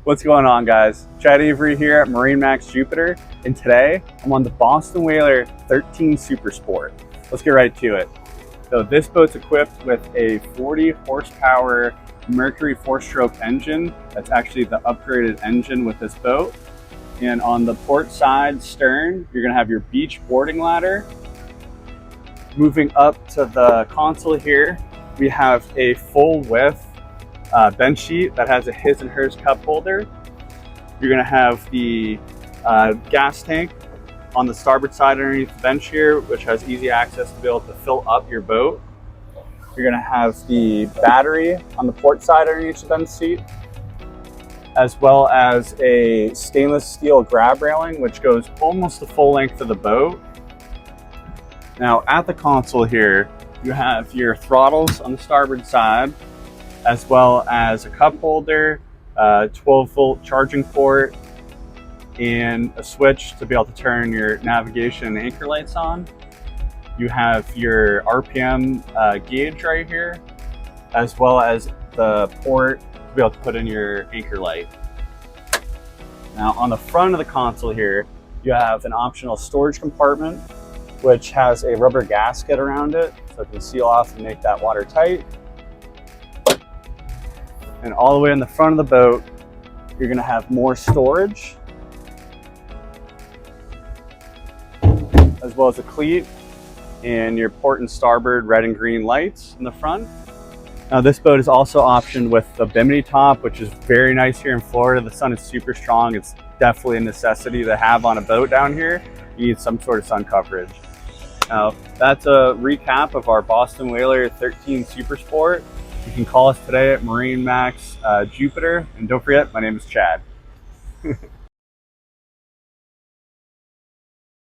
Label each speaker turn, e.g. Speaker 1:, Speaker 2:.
Speaker 1: What's going on, guys? Chad Avery here at MarineMax Jupiter, and today I'm on the Boston Whaler 13 Super Sport. Let's get right to it. So this boat's equipped with a 40 horsepower Mercury 4-stroke engine. That's actually the upgraded engine with this boat. And on the port side stern, you're gonna have your beach boarding ladder. Moving up to the console here, we have a full width bench sheet that has a his and hers cup holder. You're gonna have the gas tank on the starboard side underneath the bench here, which has easy access to be able to fill up your boat. You're gonna have the battery on the port side underneath the bench seat, as well as a stainless steel grab railing, which goes almost the full length of the boat. Now at the console here, you have your throttles on the starboard side, as well as a cup holder, 12-volt charging port, and a switch to be able to turn your navigation and anchor lights on. You have your RPM gauge right here, as well as the port to be able to put in your anchor light. Now on the front of the console here, you have an optional storage compartment, which has a rubber gasket around it, so it can seal off and make that watertight. And all the way in the front of the boat, you're gonna have more storage, as well as a cleat and your port and starboard red and green lights in the front. Now this boat is also optioned with the bimini top, which is very nice here in Florida. The sun is super strong. It's definitely a necessity to have on a boat down here. You need some sort of sun coverage. Now that's a recap of our Boston Whaler 13 Super Sport. You can call us today at MarineMax Jupiter, and don't forget, my name is Chad.